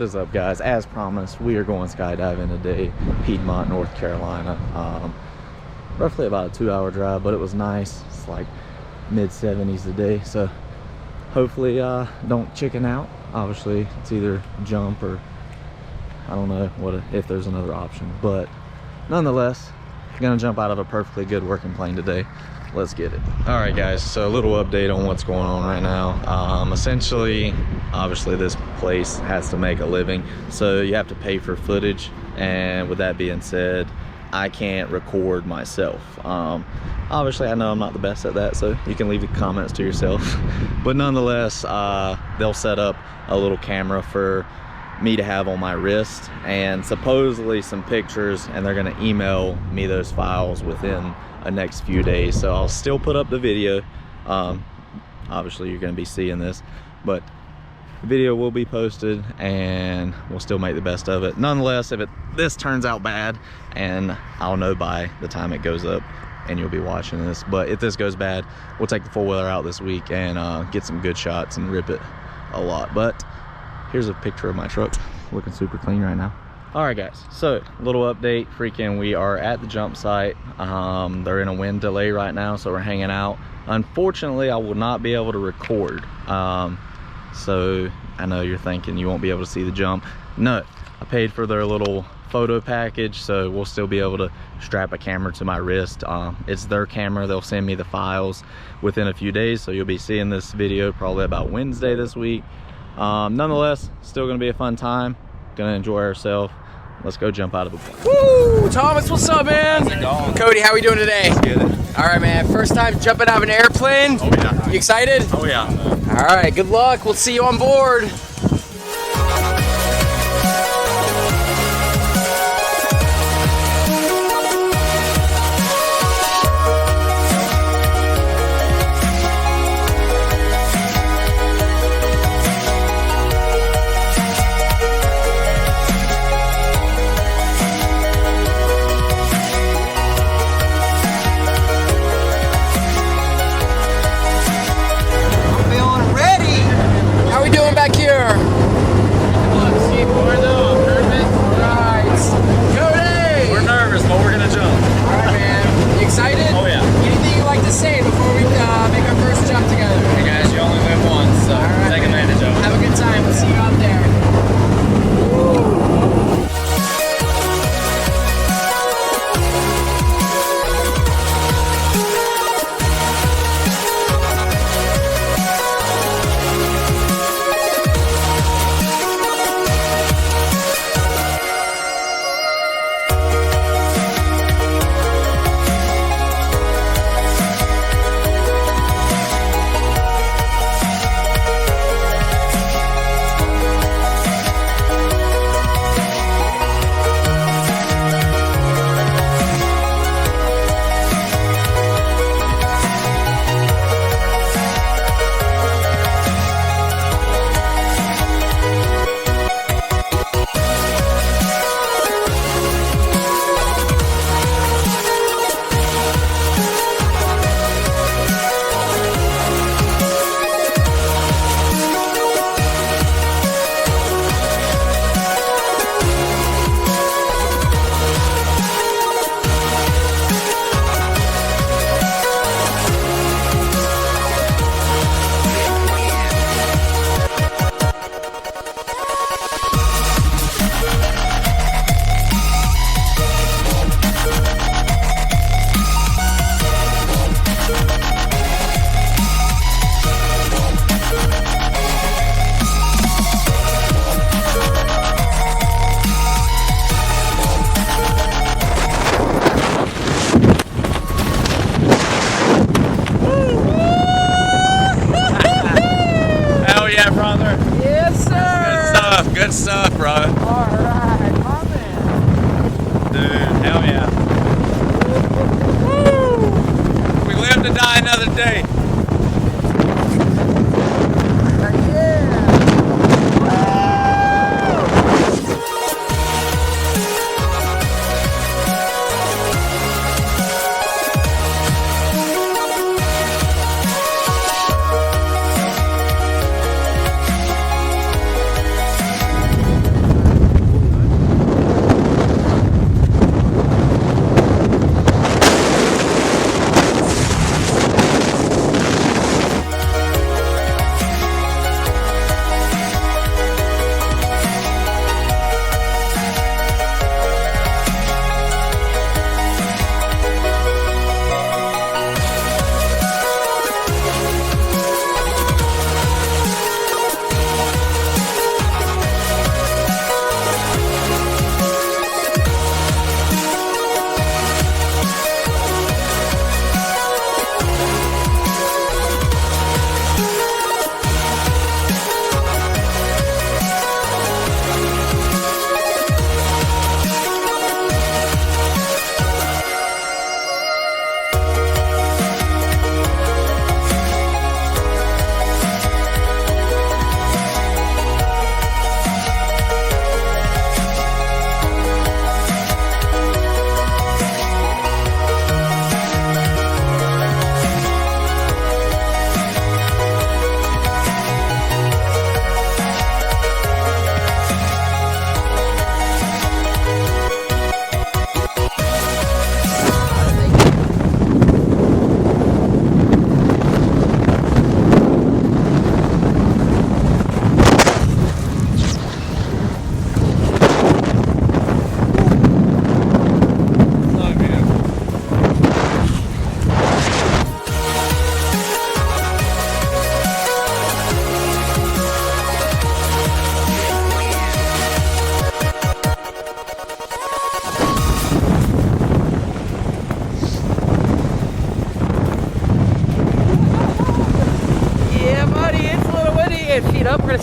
is up, guys? As promised, we are going skydiving today, Piedmont, North Carolina. Roughly about a 2-hour drive, but it was nice. It's like mid-70s today, so hopefully don't chicken out. Obviously it's either jump or I don't know if there's another option, but nonetheless, gonna jump out of a perfectly good working plane today. Let's get it. All right, guys, so a little update on what's going on right now. Essentially, obviously this place has to make a living, so you have to pay for footage, and with that being said, I can't record myself. Obviously I know I'm not the best at that, so you can leave the comments to yourself. But nonetheless, they'll set up a little camera for me to have on my wrist and supposedly some pictures, and they're gonna email me those files within the next few days. So I'll still put up the video. Obviously you're gonna be seeing this, but the video will be posted and we'll still make the best of it. Nonetheless, if this turns out bad, and I'll know by the time it goes up and you'll be watching this, but if this goes bad, we'll take the four-wheeler out this week and get some good shots and rip it a lot. But here's a picture of my truck, looking super clean right now. All right, guys, so little update. We are at the jump site. They're in a wind delay right now, so we're hanging out. Unfortunately, I will not be able to record. So I know you're thinking you won't be able to see the jump. No, I paid for their little photo package, so we'll still be able to strap a camera to my wrist. It's their camera. They'll send me the files within a few days, so you'll be seeing this video probably about Wednesday this week. Nonetheless, still gonna be a fun time. Gonna enjoy ourselves. Let's go jump out of the plane. Woo! Thomas, what's up, man? How's it going? Cody, how we doing today? Let's get it. All right, man. First time jumping out of an airplane? Oh, yeah. You excited? Oh, yeah. All right, good luck. We'll see you on board. Back here. Cody! We're nervous, but we're gonna jump. All right, man. You excited? Oh, yeah. Anything you'd like to say before we make our first jump together? Hey, guys, you only live once, so take advantage of it. Have a good time. We'll see you out there. Good stuff, bro. Alright, my man. Dude, hell yeah. Woo! We live to die another day.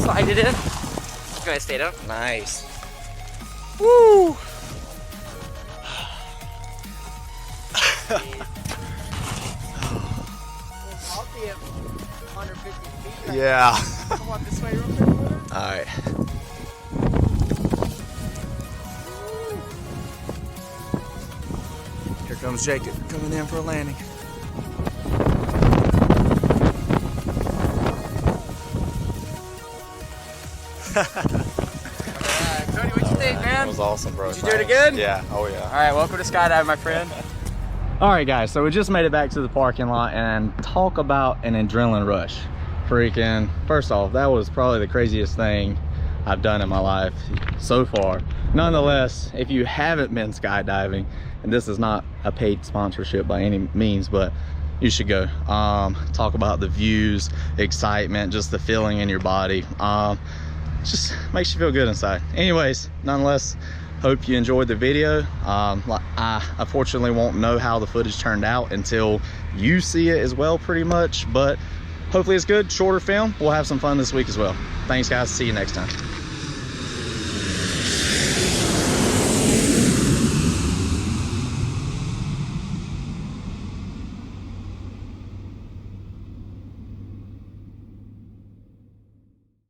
slide it in. Go ahead, stay down. Nice. Woo! I'll be at 150 feet. Right Yeah. now. Come on this way real quick. All right. Here comes Jacob coming in for a landing. Cody, what you think, man? That was awesome, bro. Did you do it again? Yeah. Oh yeah. All right, welcome to skydiving, my friend. All right, guys. So we just made it back to the parking lot and talk about an adrenaline rush. Freaking! First off, that was probably the craziest thing I've done in my life so far. Nonetheless, if you haven't been skydiving, and this is not a paid sponsorship by any means, but you should go. Talk about the views, excitement, just the feeling in your body. Just makes you feel good inside. Anyways, nonetheless, hope you enjoyed the video. I unfortunately won't know how the footage turned out until you see it as well, pretty much, but hopefully it's good. Shorter film. We'll have some fun this week as well. Thanks, guys. See you next time.